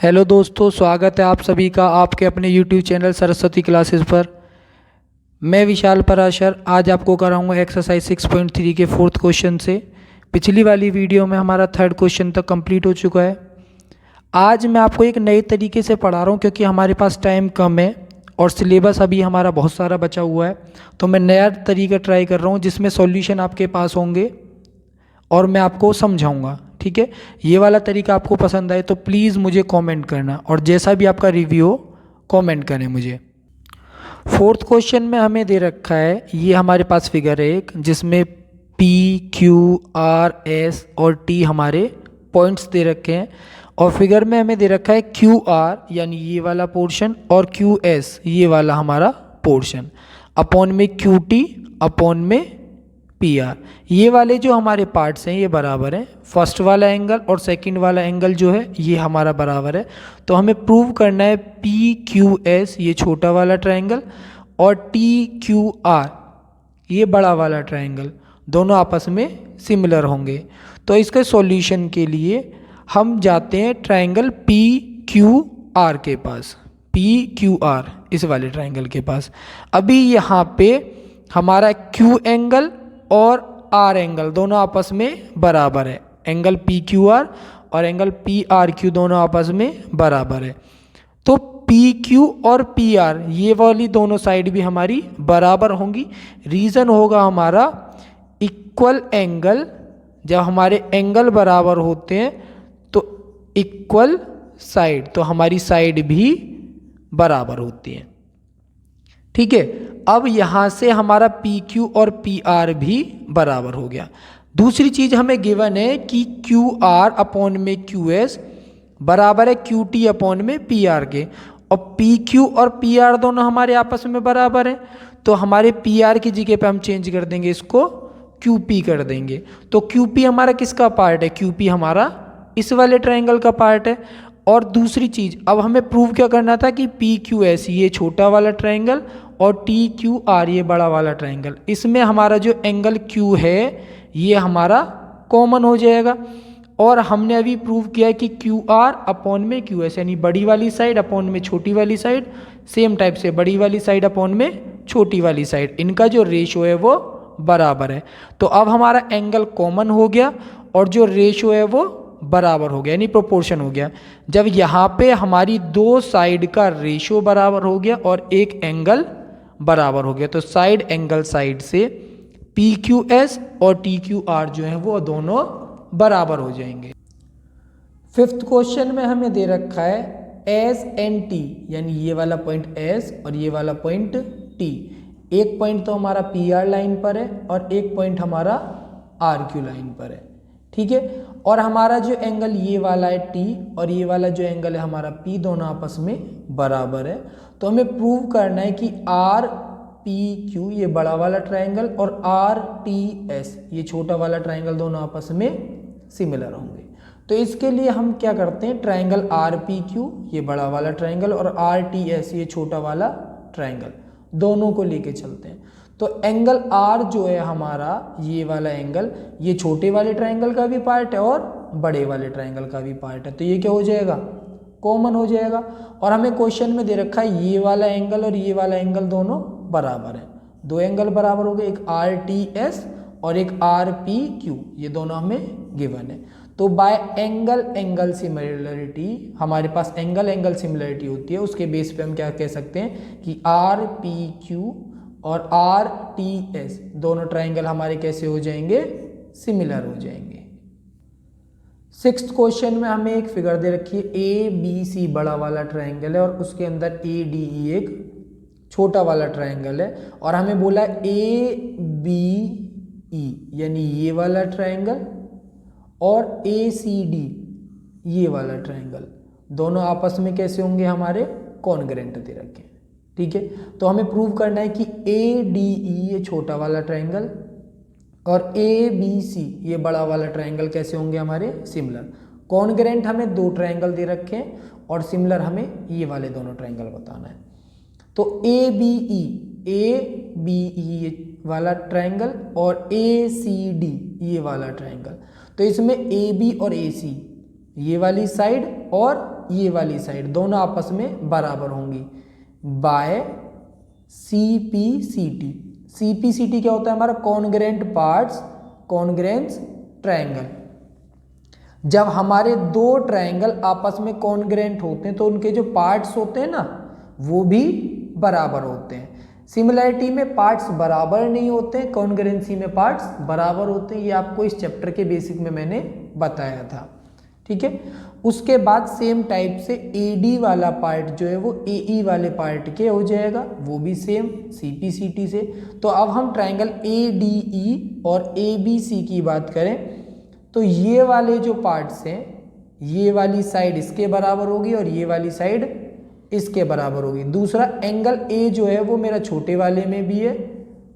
Hello दोस्तों, स्वागत है आप सभी का आपके अपने यूट्यूब चैनल सरस्वती क्लासेस पर। मैं विशाल पराशर आज आपको कराऊंगा एक्सरसाइज 6.3 के फोर्थ क्वेश्चन से। पिछली वाली वीडियो में हमारा थर्ड क्वेश्चन तक कंप्लीट हो चुका है। आज मैं आपको एक नए तरीके से पढ़ा रहा हूँ क्योंकि हमारे पास टाइम कम है और सिलेबस अभी हमारा बहुत सारा बचा हुआ है। तो मैं नया तरीका ट्राई कर रहा हूँ जिसमें सॉल्यूशन आपके पास होंगे और मैं आपको समझाऊंगा। ठीक है, ये वाला तरीका आपको पसंद आए तो प्लीज़ मुझे कमेंट करना और जैसा भी आपका रिव्यू हो कमेंट करें मुझे। फोर्थ क्वेश्चन में हमें दे रखा है, ये हमारे पास फिगर है एक जिसमें P, Q, R, S और T हमारे पॉइंट्स दे रखे हैं और फिगर में हमें दे रखा है QR यानी ये वाला पोर्शन और QS ये वाला हमारा पोर्शन अपॉन में QT अपॉन में PR। ये वाले जो हमारे पार्ट्स हैं ये बराबर हैं। फर्स्ट वाला एंगल और सेकंड वाला एंगल जो है ये हमारा बराबर है। तो हमें प्रूव करना है PQS ये छोटा वाला ट्रायंगल और TQR ये बड़ा वाला ट्रायंगल दोनों आपस में सिमिलर होंगे। तो इसके सॉल्यूशन के लिए हम जाते हैं ट्रायंगल PQR के पास, PQR इस वाले ट्रायंगल के पास। अभी यहाँ पे हमारा Q एंगल और R एंगल दोनों आपस में बराबर है। एंगल PQR और एंगल PRQ दोनों आपस में बराबर है। तो PQ और PR ये वाली दोनों साइड भी हमारी बराबर होंगी। रीज़न होगा हमारा इक्वल एंगल। जब हमारे एंगल बराबर होते हैं तो इक्वल साइड, तो हमारी साइड भी बराबर होती है। ठीक है, अब यहाँ से हमारा PQ और PR भी बराबर हो गया। दूसरी चीज़ हमें गिवन है कि QR अपॉन में QS बराबर है QT अपॉन में PR के, और PQ और PR दोनों हमारे आपस में बराबर हैं। तो हमारे PR की जगह पे हम चेंज कर देंगे, इसको QP कर देंगे। तो QP हमारा किसका पार्ट है? QP हमारा इस वाले ट्रायंगल का पार्ट है। और दूसरी चीज़ अब हमें प्रूव क्या करना था कि PQS ये छोटा वाला ट्रायंगल और TQR ये बड़ा वाला ट्रायंगल, इसमें हमारा जो एंगल Q है ये हमारा कॉमन हो जाएगा। और हमने अभी प्रूव किया है कि QR अपॉन में QS यानी बड़ी वाली साइड अपॉन में छोटी वाली साइड, सेम टाइप से बड़ी वाली साइड अपॉन में छोटी वाली साइड, इनका जो रेशो है वो बराबर है। तो अब हमारा एंगल कॉमन हो गया और जो रेशो है वो बराबर हो गया यानी प्रोपोर्शन हो गया। जब यहाँ पे हमारी दो साइड का रेशो बराबर हो गया और एक एंगल बराबर हो गया तो साइड एंगल साइड से PQS और TQR जो है वो दोनों बराबर हो जाएंगे। फिफ्थ क्वेश्चन में हमें दे रखा है S and T यानी ये वाला पॉइंट S और ये वाला पॉइंट T। एक पॉइंट तो हमारा PR लाइन पर है और एक पॉइंट हमारा RQ लाइन पर है। ठीक है, और हमारा जो एंगल ये वाला है T और ये वाला जो एंगल है हमारा P दोनों आपस में बराबर है। तो हमें प्रूव करना है कि RPQ ये बड़ा वाला ट्रायंगल और RTS ये छोटा वाला ट्रायंगल दोनों आपस में सिमिलर होंगे। तो इसके लिए हम क्या करते हैं, ट्रायंगल RPQ ये बड़ा वाला ट्रायंगल और RTS ये छोटा वाला ट्रायंगल दोनों को लेके चलते हैं। तो एंगल R जो है हमारा ये वाला एंगल ये छोटे वाले ट्रायंगल का भी पार्ट है और बड़े वाले ट्रायंगल का भी पार्ट है। तो ये क्या हो जाएगा, कॉमन हो जाएगा। और हमें क्वेश्चन में दे रखा है ये वाला एंगल और ये वाला एंगल दोनों बराबर है। दो एंगल बराबर हो गए, एक RTS और एक RPQ, ये दोनों हमें गिवन है। तो बाय एंगल सिमिलरिटी हमारे पास एंगल सिमिलरिटी होती है, उसके बेस पे हम क्या कह सकते हैं कि RPQ और RTS दोनों ट्रायंगल हमारे कैसे हो जाएंगे, सिमिलर हो जाएंगे। सिक्स्थ क्वेश्चन में हमें एक फिगर दे रखी है ABC बड़ा वाला ट्रायंगल है और उसके अंदर ADE एक छोटा वाला ट्रायंगल है और हमें बोला ABE यानी ये वाला ट्रायंगल और ACD ये वाला ट्रायंगल दोनों आपस में कैसे होंगे, हमारे कॉन्ग्रुएंट दे रखे हैं। ठीक है, तो हमें प्रूव करना है कि ADE ये छोटा वाला ट्रायंगल और ABC ये बड़ा वाला ट्रायंगल कैसे होंगे, हमारे सिमिलर। कॉन्ग्रुएंट हमें दो ट्रायंगल दे रखे हैं और सिमिलर हमें ये वाले दोनों ट्रायंगल बताना है। तो ABE ये वाला ट्रायंगल और ACD ये वाला ट्रायंगल, तो इसमें AB और AC ये वाली साइड और ये वाली साइड दोनों आपस में बराबर होंगी बाय CPCT। CPCT क्या होता है हमारा? Congruent parts congruence triangle. जब हमारे दो ट्रायंगल आपस में कॉन्ग्रेंट होते हैं तो उनके जो पार्ट्स होते हैं ना वो भी बराबर होते हैं। सिमिलैरिटी में पार्ट्स बराबर नहीं होते हैं, कॉन्ग्रेंसी में पार्ट्स बराबर होते हैं। ये आपको इस चैप्टर के बेसिक में मैंने बताया था, ठीक है। उसके बाद सेम टाइप से AD वाला पार्ट जो है वो AE वाले पार्ट के हो जाएगा, वो भी सेम CPCT से। तो अब हम ट्रायंगल ADE और ABC की बात करें तो ये वाले जो पार्ट्स हैं, ये वाली साइड इसके बराबर होगी और ये वाली साइड इसके बराबर होगी। दूसरा एंगल A जो है वो मेरा छोटे वाले में भी है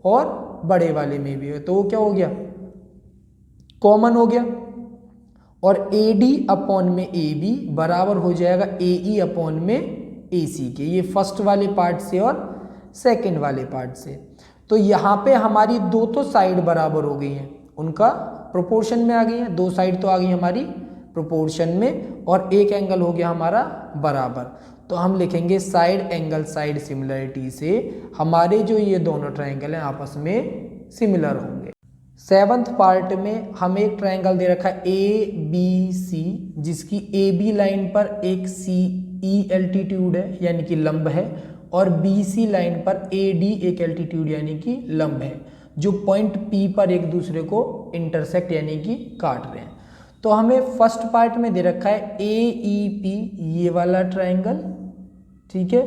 और बड़े वाले में भी है, तो वो क्या हो गया? कॉमन हो गया। और AD अपॉन में AB बराबर हो जाएगा AE अपॉन में AC के, ये फर्स्ट वाले पार्ट से और सेकंड वाले पार्ट से। तो यहाँ पे हमारी दो तो साइड बराबर हो गई हैं, उनका प्रोपोर्शन में आ गई हैं, दो साइड तो आ गई हमारी प्रोपोर्शन में और एक एंगल हो गया हमारा बराबर। तो हम लिखेंगे साइड एंगल साइड सिमिलरिटी से हमारे जो ये दोनों ट्रायंगल हैं आपस में सिमिलर होंगे। सेवंथ पार्ट में हमें एक ट्रायंगल दे रखा है ABC जिसकी AB लाइन पर एक CE एल्टीट्यूड है यानी कि लंब है और BC लाइन पर AD एक एल्टीट्यूड यानी कि लंब है, जो पॉइंट P पर एक दूसरे को इंटरसेक्ट यानी कि काट रहे हैं। तो हमें फर्स्ट पार्ट में दे रखा है AEP ये वाला ट्रायंगल, ठीक है,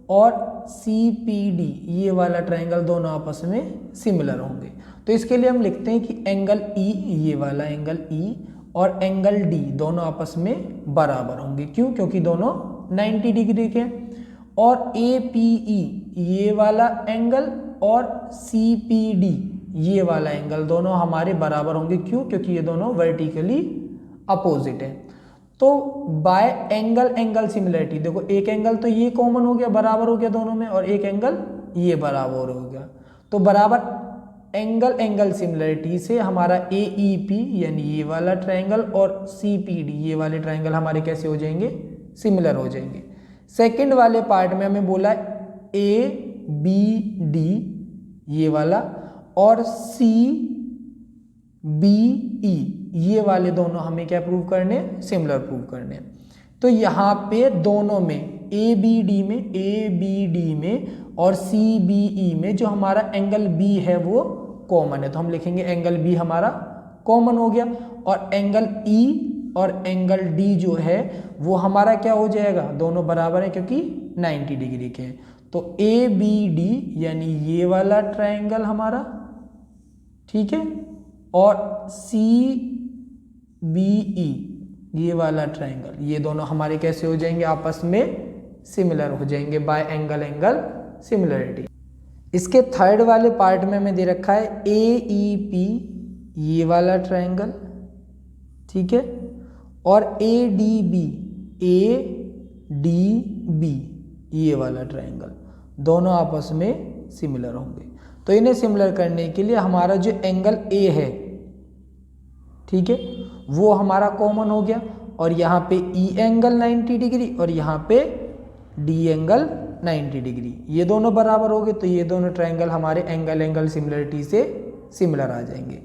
और CPD ये वाला ट्रायंगल दोनों आपस में सिमिलर होंगे। तो इसके लिए हम लिखते हैं कि एंगल E ये वाला एंगल E और एंगल D दोनों आपस में बराबर होंगे। क्यों? क्योंकि दोनों 90 डिग्री के। और APE ये वाला एंगल और CPD ये वाला एंगल दोनों हमारे बराबर होंगे। क्यों? क्योंकि ये दोनों वर्टिकली अपोजिट है। तो बाय एंगल एंगल सिमिलरिटी, देखो एक एंगल तो ये कॉमन हो गया, बराबर हो गया दोनों में, और एक एंगल ये बराबर हो गया। तो बराबर एंगल एंगल सिमिलरिटी से हमारा AEP यानी ये वाला ट्रायंगल और CPD ये वाले ट्रायंगल हमारे कैसे हो जाएंगे? सिमिलर हो जाएंगे। सेकंड वाले पार्ट में हमें बोला ABD ये वाला और CBE ये वाले दोनों हमें क्या प्रूव करने? सिमिलर प्रूव करने। तो यहाँ पे दोनों में ABD में और CBE में जो हमारा एंगल B है वो कॉमन है, तो हम लिखेंगे एंगल B हमारा कॉमन हो गया। और एंगल E और एंगल D जो है वो हमारा क्या हो जाएगा? दोनों बराबर है क्योंकि 90 डिग्री के हैं। तो ABD यानी ये वाला ट्रायंगल हमारा, ठीक है, और CBE ये वाला ट्रायंगल, ये दोनों हमारे कैसे हो जाएंगे? आपस में सिमिलर हो जाएंगे बाय एंगल एंगल सिमिलरिटी। इसके थर्ड वाले पार्ट में हमें दे रखा है AEP ये वाला ट्रायंगल, ठीक है, और ADB ये वाला ट्रायंगल, दोनों आपस में सिमिलर होंगे। तो इन्हें सिमिलर करने के लिए हमारा जो एंगल A है, ठीक है, वो हमारा कॉमन हो गया और यहाँ पे E एंगल 90 डिग्री और यहाँ पे D एंगल 90 डिग्री, ये दोनों बराबर हो गए। तो ये दोनों ट्रायंगल हमारे एंगल एंगल सिमिलरिटी से सिमिलर आ जाएंगे।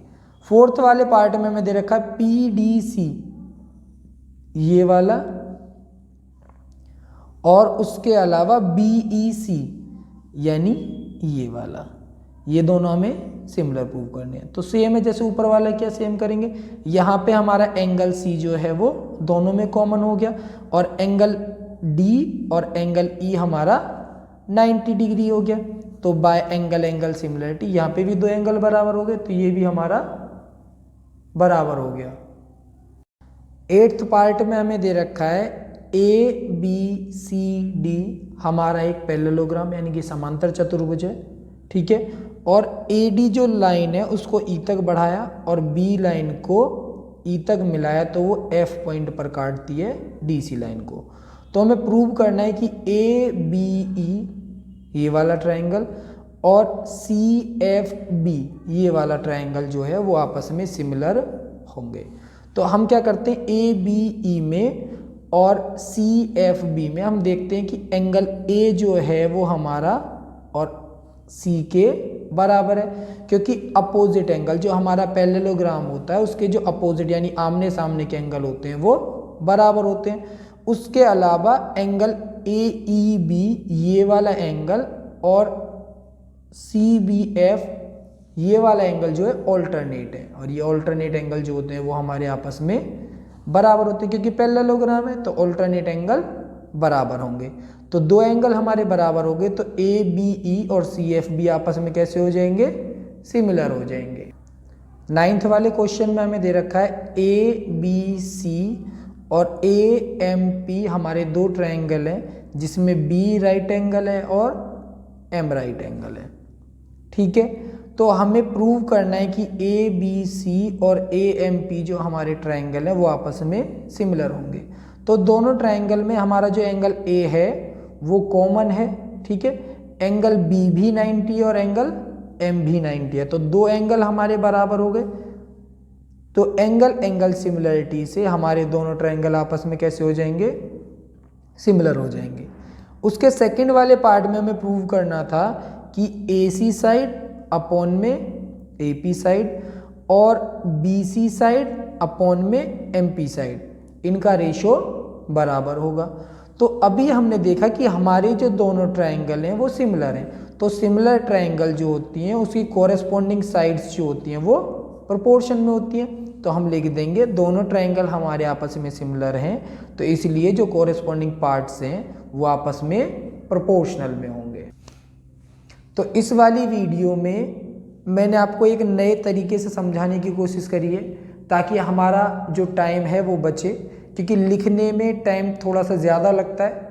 फोर्थ वाले पार्ट में मैं दे रखा है PDC ये वाला और उसके अलावा BEC यानी ये वाला, ये दोनों हमें सिमिलर प्रूव करने हैं। तो सेम है जैसे ऊपर वाला, क्या सेम करेंगे? यहाँ पे हमारा एंगल C जो है वो दोनों में कॉमन हो गया और एंगल D और एंगल E हमारा 90 डिग्री हो गया। तो बाय एंगल एंगल सिमिलरिटी यहाँ पे भी दो एंगल बराबर हो गए, तो ये भी हमारा बराबर हो गया। एट्थ पार्ट में हमें दे रखा है ABCD हमारा एक पैरेललोग्राम यानी कि समांतर चतुर्भुज है, ठीक है, और AD जो लाइन है उसको E तक बढ़ाया और B लाइन को E तक मिलाया तो वो F पॉइंट पर काटती है DC लाइन को। तो हमें प्रूव करना है कि ABE ये वाला ट्रायंगल और CFB ये वाला ट्रायंगल जो है वो आपस में सिमिलर होंगे। तो हम क्या करते हैं, ABE में और CFB में हम देखते हैं कि एंगल A जो है वो हमारा और C के बराबर है, क्योंकि अपोजिट एंगल जो हमारा पैरेललोग्राम होता है उसके जो अपोजिट यानी आमने सामने के एंगल होते हैं वो बराबर होते हैं। उसके अलावा एंगल AEB ये वाला एंगल और CBF ये वाला एंगल जो है ऑल्टरनेट है, और ये ऑल्टरनेट एंगल जो होते हैं वो हमारे आपस में बराबर होते हैं, क्योंकि पैरेललोग्राम है तो ऑल्टरनेट एंगल बराबर होंगे। तो दो एंगल हमारे बराबर हो गए, तो ABE और CFB आपस में कैसे हो जाएंगे, सिमिलर हो जाएंगे। 9th वाले क्वेश्चन में हमें दे रखा है ABC और AMP हमारे दो ट्रायंगल हैं, जिसमें B राइट एंगल है और M राइट एंगल है। ठीक है, तो हमें प्रूव करना है कि ABC और AMP जो हमारे ट्रायंगल है वो आपस में सिमिलर होंगे। तो दोनों ट्रायंगल में हमारा जो एंगल A है वो कॉमन है। ठीक है, एंगल B भी 90 और एंगल M भी 90 है, तो दो एंगल हमारे बराबर हो गए। तो एंगल सिमिलरिटी से हमारे दोनों ट्रायंगल आपस में कैसे हो जाएंगे, सिमिलर हो जाएंगे। उसके सेकंड वाले पार्ट में हमें प्रूव करना था कि AC साइड अपॉन में AP साइड और BC साइड अपॉन में MP साइड इनका रेशो बराबर होगा। तो अभी हमने देखा कि हमारे जो दोनों ट्रायंगल हैं वो सिमिलर हैं, तो सिमिलर ट्रायंगल जो होती हैं उसकी कोरेस्पॉन्डिंग साइड्स जो होती हैं वो प्रोपोर्शन में होती हैं। तो हम लिख देंगे दोनों ट्रायंगल हमारे आपस में सिमिलर हैं, तो इसलिए जो कोरेस्पॉन्डिंग पार्ट्स हैं वो आपस में प्रोपोर्शनल में होंगे। तो इस वाली वीडियो में मैंने आपको एक नए तरीके से समझाने की कोशिश करी है, ताकि हमारा जो टाइम है वो बचे, क्योंकि लिखने में टाइम थोड़ा सा ज़्यादा लगता है।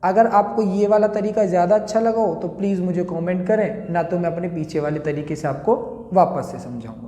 अगर आपको ये वाला तरीका ज़्यादा अच्छा लगा हो तो प्लीज़ मुझे कमेंट करें, ना तो मैं अपने पीछे वाले तरीके से आपको वापस से समझाऊंगा।